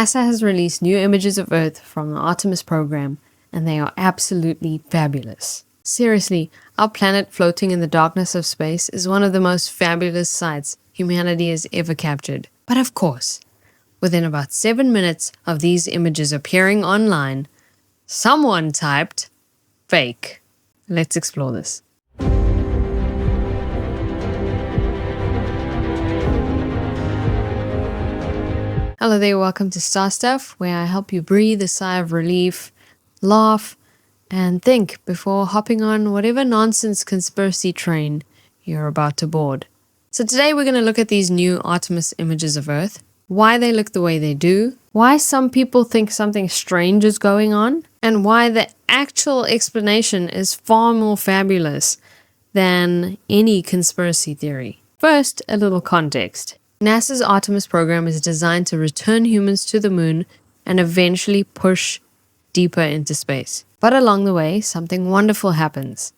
NASA has released new images of Earth from the Artemis program, and they are absolutely fabulous. Seriously, our planet floating in the darkness of space is one of the most fabulous sights humanity has ever captured. But of course, within about 7 minutes of these images appearing online, someone typed fake. Let's explore this. Hello there, welcome to Star Stuff, where I help you breathe a sigh of relief, laugh, and think before hopping on whatever nonsense conspiracy train you're about to board. So today we're going to look at these new Artemis images of Earth, why they look the way they do, why some people think something strange is going on, and why the actual explanation is far more fabulous than any conspiracy theory. First, a little context. NASA's Artemis program is designed to return humans to the moon and eventually push deeper into space. But along the way, something wonderful happens.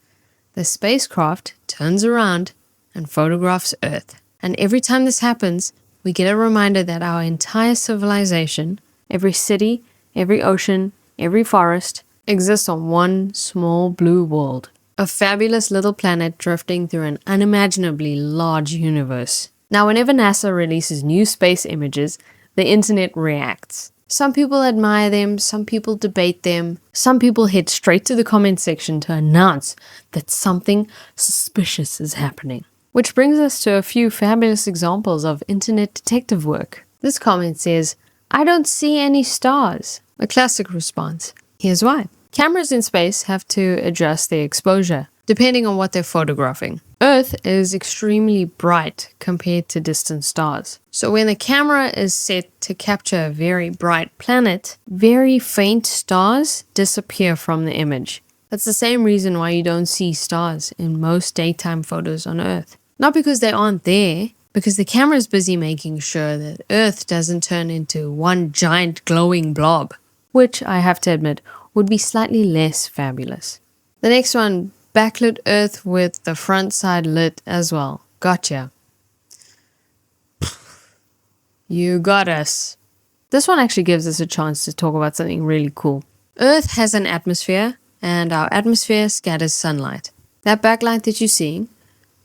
The spacecraft turns around and photographs Earth. And every time this happens, we get a reminder that our entire civilization, every city, every ocean, every forest, exists on one small blue world. A fabulous little planet drifting through an unimaginably large universe. Now, whenever NASA releases new space images, the internet reacts. Some people admire them, some people debate them, some people head straight to the comment section to announce that something suspicious is happening. Which brings us to a few fabulous examples of internet detective work. This comment says, "I don't see any stars." A classic response. Here's why. Cameras in space have to adjust their exposure, depending on what they're photographing. Earth is extremely bright compared to distant stars. So when the camera is set to capture a very bright planet, very faint stars disappear from the image. That's the same reason why you don't see stars in most daytime photos on Earth. Not because they aren't there, because the camera is busy making sure that Earth doesn't turn into one giant glowing blob, which I have to admit would be slightly less fabulous. The next one, Backlit Earth with the front side lit as well. Gotcha. You got us. This one actually gives us a chance to talk about something really cool. Earth has an atmosphere, and our atmosphere scatters sunlight. That backlight that you're seeing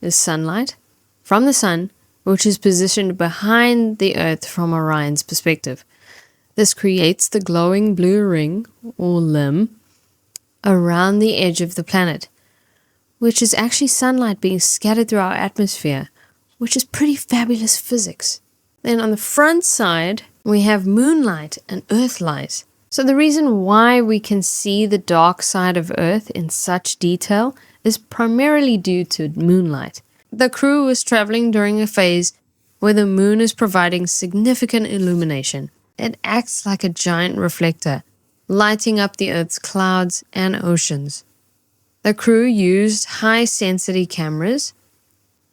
is sunlight from the sun, which is positioned behind the Earth from Orion's perspective. This creates the glowing blue ring, or limb, around the edge of the planet, which is actually sunlight being scattered through our atmosphere, which is pretty fabulous physics. Then on the front side, we have moonlight and Earth light. So the reason why we can see the dark side of Earth in such detail is primarily due to moonlight. The crew was traveling during a phase where the moon is providing significant illumination. It acts like a giant reflector, lighting up the Earth's clouds and oceans. The crew used high-sensitivity cameras,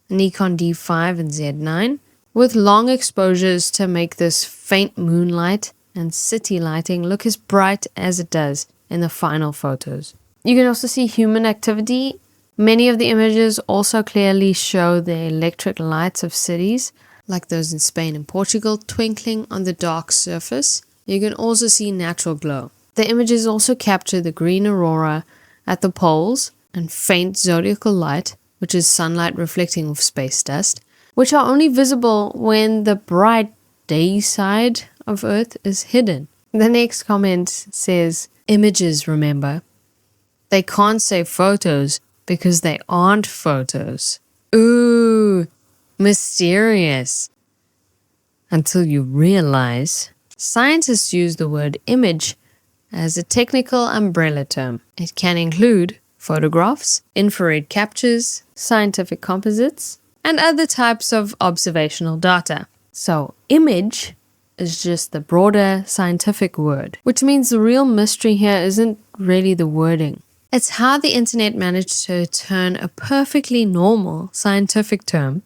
Nikon D5 and Z9, with long exposures to make this faint moonlight and city lighting look as bright as it does in the final photos. You can also see human activity. Many of the images also clearly show the electric lights of cities, like those in Spain and Portugal, twinkling on the dark surface. You can also see natural glow. The images also capture the green aurora at the poles and faint zodiacal light, which is sunlight reflecting off space dust, which are only visible when the bright day side of Earth is hidden. The next comment says, "Images, remember. They can't say photos because they aren't photos." Ooh, mysterious. Until you realize, scientists use the word image as a technical umbrella term. It can include photographs, infrared captures, scientific composites, and other types of observational data. So, image is just the broader scientific word, which means the real mystery here isn't really the wording. It's how the internet managed to turn a perfectly normal scientific term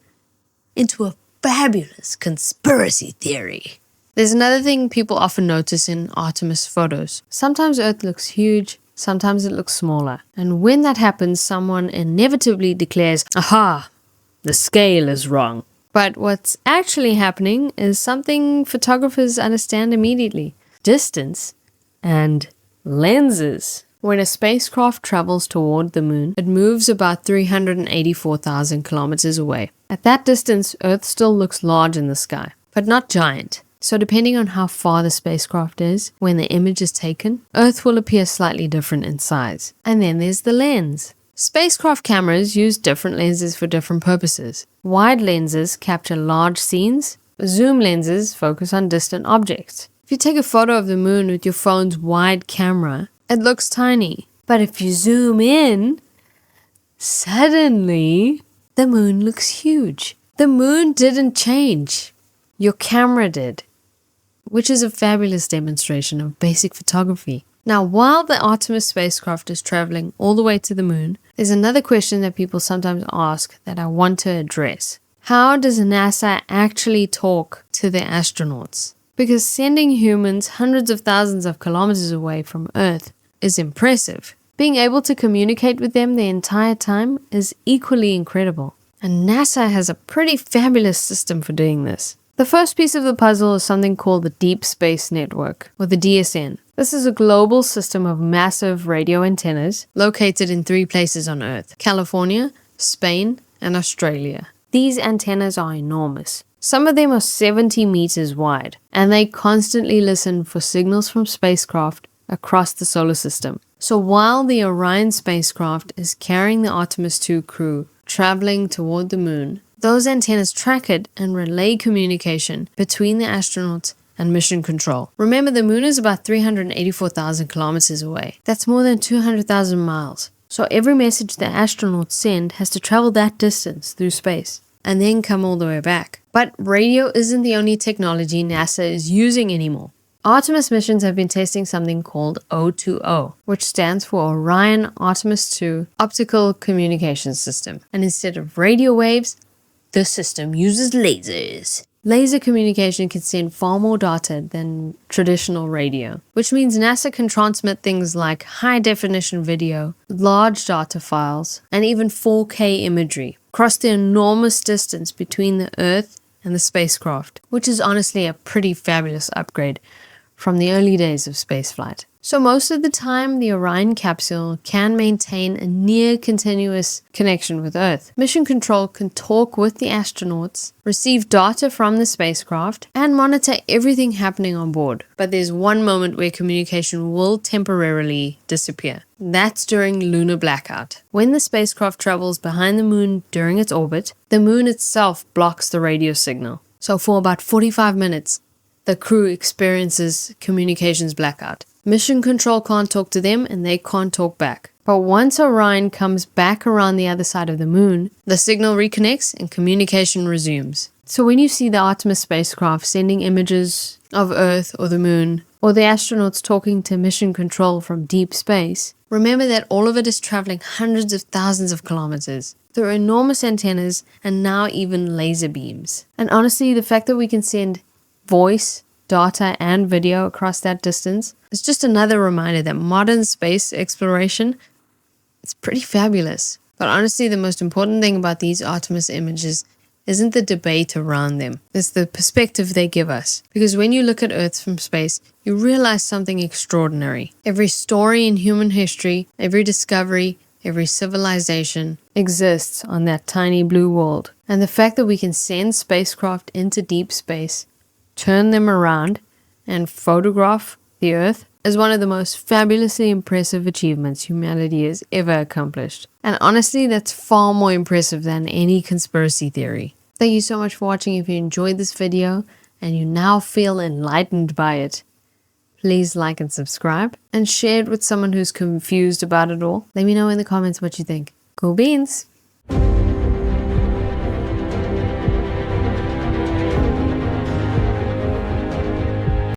into a fabulous conspiracy theory. There's another thing people often notice in Artemis photos. Sometimes Earth looks huge, sometimes it looks smaller. And when that happens, someone inevitably declares, "Aha, the scale is wrong." But what's actually happening is something photographers understand immediately: distance and lenses. When a spacecraft travels toward the moon, it moves about 384,000 kilometers away. At that distance, Earth still looks large in the sky, but not giant. So depending on how far the spacecraft is when the image is taken, Earth will appear slightly different in size. And then there's the lens. Spacecraft cameras use different lenses for different purposes. Wide lenses capture large scenes. Zoom lenses focus on distant objects. If you take a photo of the moon with your phone's wide camera, it looks tiny. But if you zoom in, suddenly the moon looks huge. The moon didn't change. Your camera did, which is a fabulous demonstration of basic photography. Now, while the Artemis spacecraft is traveling all the way to the moon, there's another question that people sometimes ask that I want to address. How does NASA actually talk to the astronauts? Because sending humans hundreds of thousands of kilometers away from Earth is impressive. Being able to communicate with them the entire time is equally incredible. And NASA has a pretty fabulous system for doing this. The first piece of the puzzle is something called the Deep Space Network, or the DSN. This is a global system of massive radio antennas located in 3 places on Earth: California, Spain, and Australia. These antennas are enormous. Some of them are 70 meters wide, and they constantly listen for signals from spacecraft across the solar system. So while the Orion spacecraft is carrying the Artemis 2 crew traveling toward the moon, those antennas track it and relay communication between the astronauts and mission control. Remember, the moon is about 384,000 kilometers away. That's more than 200,000 miles. So every message the astronauts send has to travel that distance through space and then come all the way back. But radio isn't the only technology NASA is using anymore. Artemis missions have been testing something called O2O, which stands for Orion Artemis 2 Optical Communication System. And instead of radio waves, the system uses lasers. Laser communication can send far more data than traditional radio, which means NASA can transmit things like high-definition video, large data files, and even 4K imagery across the enormous distance between the Earth and the spacecraft, which is honestly a pretty fabulous upgrade from the early days of spaceflight. So most of the time, the Orion capsule can maintain a near continuous connection with Earth. Mission Control can talk with the astronauts, receive data from the spacecraft, and monitor everything happening on board. But there's one moment where communication will temporarily disappear. That's during lunar blackout. When the spacecraft travels behind the moon during its orbit, the moon itself blocks the radio signal. So for about 45 minutes, the crew experiences communications blackout. Mission Control can't talk to them and they can't talk back. But once Orion comes back around the other side of the moon, the signal reconnects and communication resumes. So when you see the Artemis spacecraft sending images of Earth or the moon, or the astronauts talking to Mission Control from deep space, remember that all of it is traveling hundreds of thousands of kilometers through enormous antennas and now even laser beams. And honestly, the fact that we can send voice, data, and video across that distance is just another reminder that modern space exploration is pretty fabulous. But honestly, the most important thing about these Artemis images isn't the debate around them. It's the perspective they give us. Because when you look at Earth from space, you realize something extraordinary. Every story in human history, every discovery, every civilization exists on that tiny blue world. And the fact that we can send spacecraft into deep space, turn them around, and photograph the Earth is one of the most fabulously impressive achievements humanity has ever accomplished. And honestly, that's far more impressive than any conspiracy theory. Thank you so much for watching. If you enjoyed this video and you now feel enlightened by it, please like and subscribe and share it with someone who's confused about it all. Let me know in the comments what you think. Cool beans!